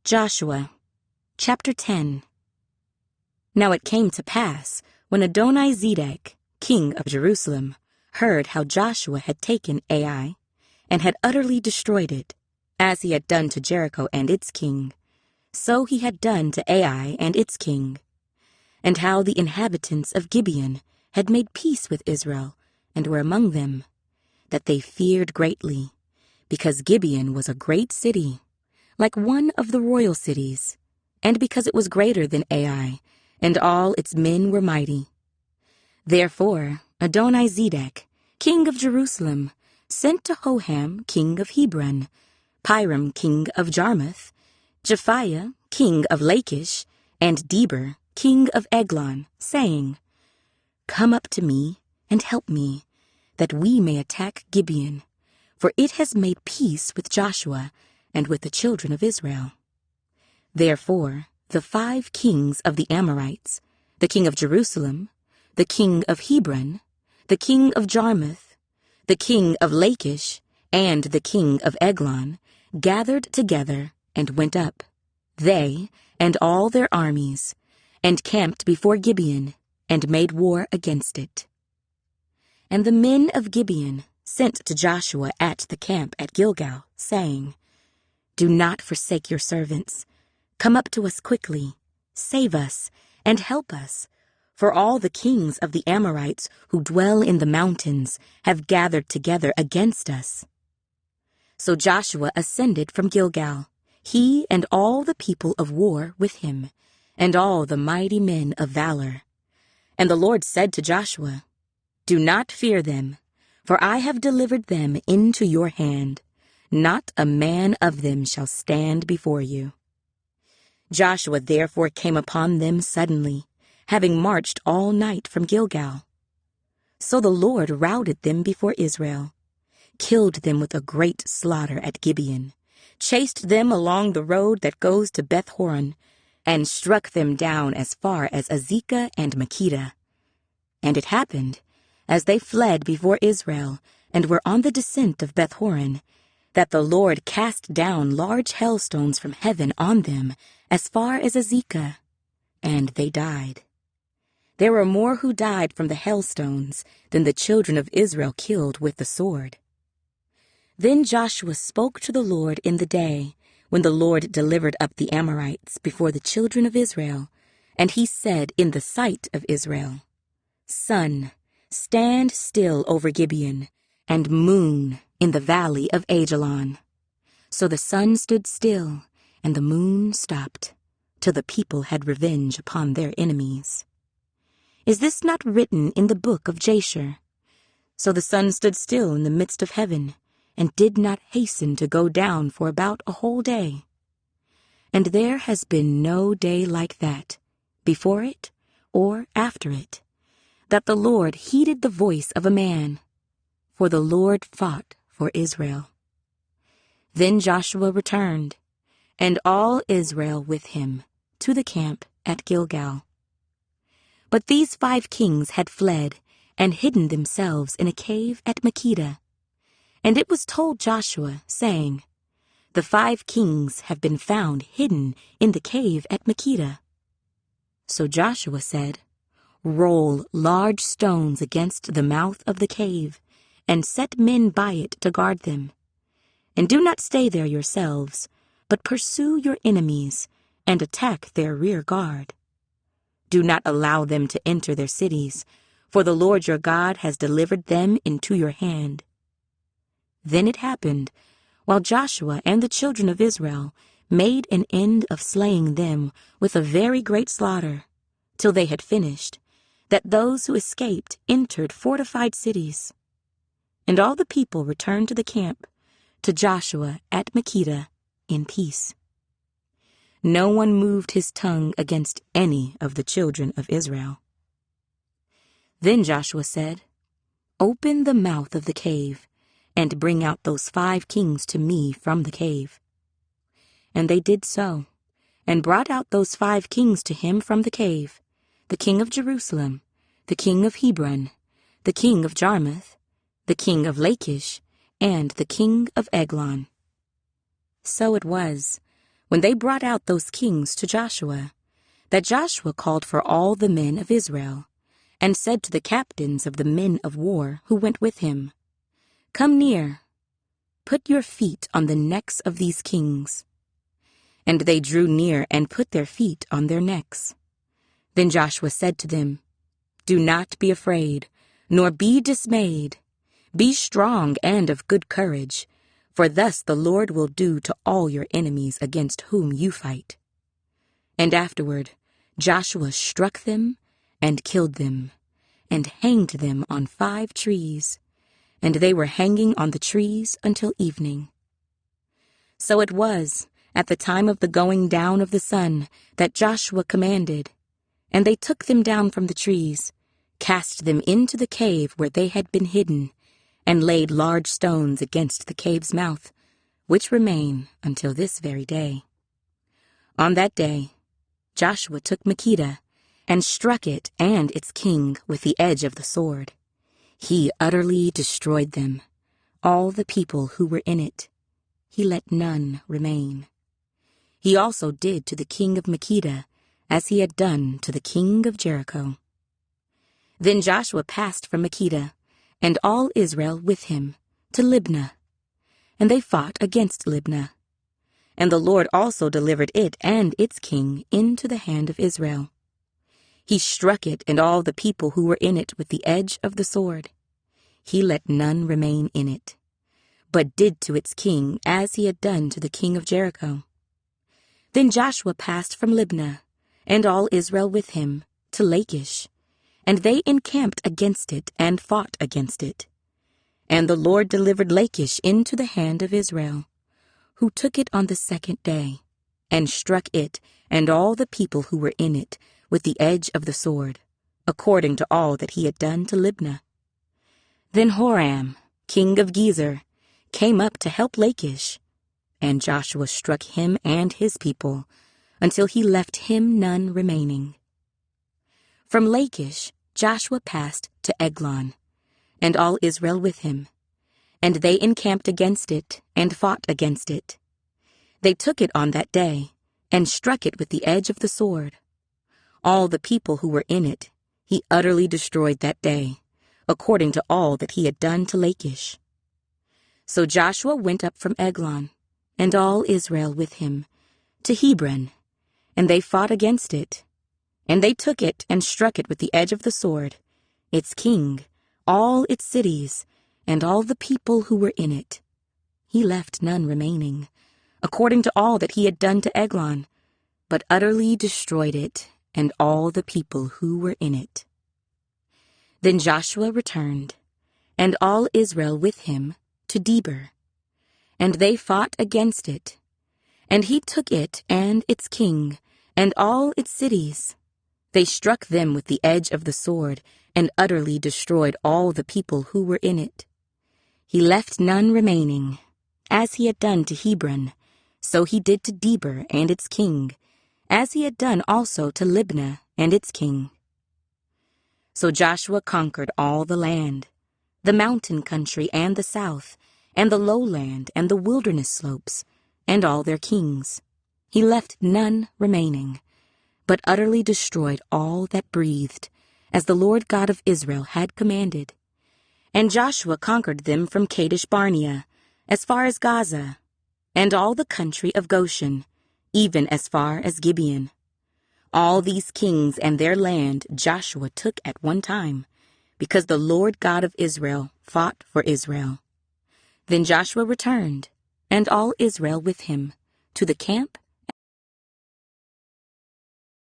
Joshua, chapter 10. Now it came to pass, when Adoni-Zedek, king of Jerusalem, heard how Joshua had taken Ai, and had utterly destroyed it, as he had done to Jericho and its king, so he had done to Ai and its king, and how the inhabitants of Gibeon had made peace with Israel, and were among them, that they feared greatly, because Gibeon was a great city, like one of the royal cities, and because it was greater than Ai, and all its men were mighty. Therefore Adoni-Zedek, king of Jerusalem, sent to Hoham, king of Hebron, Piram, king of Jarmuth, Japhiah, king of Lachish, and Deber, king of Eglon, saying, Come up to me, and help me, that we may attack Gibeon, for it has made peace with Joshua and with the children of Israel. Therefore the 5 kings of the Amorites, the king of Jerusalem, the king of Hebron, the king of Jarmuth, the king of Lachish, and the king of Eglon, gathered together and went up, they and all their armies, and camped before Gibeon, and made war against it. And the men of Gibeon sent to Joshua at the camp at Gilgal, saying, Do not forsake your servants. Come up to us quickly, save us, and help us, for all the kings of the Amorites who dwell in the mountains have gathered together against us. So Joshua ascended from Gilgal, he and all the people of war with him, and all the mighty men of valor. And the Lord said to Joshua, Do not fear them, for I have delivered them into your hand. Not a man of them shall stand before you. Joshua therefore came upon them suddenly, having marched all night from Gilgal. So the Lord routed them before Israel, killed them with a great slaughter at Gibeon, chased them along the road that goes to Beth-horon, and struck them down as far as Azekah and Makkedah. And it happened, as they fled before Israel, and were on the descent of Beth-horon, that the Lord cast down large hailstones from heaven on them as far as Azekah, and they died. There were more who died from the hailstones than the children of Israel killed with the sword. Then Joshua spoke to the Lord in the day, when the Lord delivered up the Amorites before the children of Israel, and he said in the sight of Israel, Sun, stand still over Gibeon, and moon in the valley of Ajalon. So the sun stood still, and the moon stopped, till the people had revenge upon their enemies. Is this not written in the book of Jasher? So the sun stood still in the midst of heaven, and did not hasten to go down for about a whole day. And there has been no day like that, before it or after it, that the Lord heeded the voice of a man, for the Lord fought for Israel. Then Joshua returned, and all Israel with him, to the camp at Gilgal. But these 5 kings had fled, and hidden themselves in a cave at Makkedah. And it was told Joshua, saying, The 5 kings have been found hidden in the cave at Makkedah. So Joshua said, Roll large stones against the mouth of the cave, and set men by it to guard them. And do not stay there yourselves, but pursue your enemies, and attack their rear guard. Do not allow them to enter their cities, for the Lord your God has delivered them into your hand. Then it happened, while Joshua and the children of Israel made an end of slaying them with a very great slaughter, till they had finished, that those who escaped entered fortified cities. And all the people returned to the camp, to Joshua at Makkedah, in peace. No one moved his tongue against any of the children of Israel. Then Joshua said, Open the mouth of the cave, and bring out those 5 kings to me from the cave. And they did so, and brought out those 5 kings to him from the cave, the king of Jerusalem, the king of Hebron, the king of Jarmuth, the king of Lachish, and the king of Eglon. So it was, when they brought out those kings to Joshua, that Joshua called for all the men of Israel, and said to the captains of the men of war who went with him, "Come near, put your feet on the necks of these kings." And they drew near and put their feet on their necks. Then Joshua said to them, "Do not be afraid, nor be dismayed. Be strong and of good courage, for thus the Lord will do to all your enemies against whom you fight." And afterward Joshua struck them and killed them, and hanged them on 5 trees, and they were hanging on the trees until evening. So it was, at the time of the going down of the sun, that Joshua commanded, and they took them down from the trees, cast them into the cave where they had been hidden, and laid large stones against the cave's mouth, which remain until this very day. On that day Joshua took Makkedah, and struck it and its king with the edge of the sword. He utterly destroyed them, all the people who were in it. He let none remain. He also did to the king of Makkedah as he had done to the king of Jericho. Then Joshua passed from Makkedah, and all Israel with him, to Libnah. And they fought against Libnah. And the Lord also delivered it and its king into the hand of Israel. He struck it and all the people who were in it with the edge of the sword. He let none remain in it, but did to its king as he had done to the king of Jericho. Then Joshua passed from Libnah, and all Israel with him, to Lachish, and they encamped against it and fought against it. And the Lord delivered Lachish into the hand of Israel, who took it on the 2nd day, and struck it and all the people who were in it with the edge of the sword, according to all that he had done to Libnah. Then Horam, king of Gezer, came up to help Lachish, and Joshua struck him and his people, until he left him none remaining. From Lachish Joshua passed to Eglon, and all Israel with him, and they encamped against it and fought against it. They took it on that day, and struck it with the edge of the sword. All the people who were in it he utterly destroyed that day, according to all that he had done to Lachish. So Joshua went up from Eglon, and all Israel with him, to Hebron, and they fought against it. And they took it and struck it with the edge of the sword, its king, all its cities, and all the people who were in it. He left none remaining, according to all that he had done to Eglon, but utterly destroyed it and all the people who were in it. Then Joshua returned, and all Israel with him, to Debir, and they fought against it. And he took it and its king, and all its cities. They struck them with the edge of the sword, and utterly destroyed all the people who were in it. He left none remaining. As he had done to Hebron, so he did to Debir and its king, as he had done also to Libnah and its king. So Joshua conquered all the land, the mountain country and the south, and the lowland and the wilderness slopes, and all their kings. He left none remaining, but utterly destroyed all that breathed, as the Lord God of Israel had commanded. And Joshua conquered them from Kadesh Barnea, as far as Gaza, and all the country of Goshen, even as far as Gibeon. All these kings and their land Joshua took at one time, because the Lord God of Israel fought for Israel. Then Joshua returned, and all Israel with him, to the camp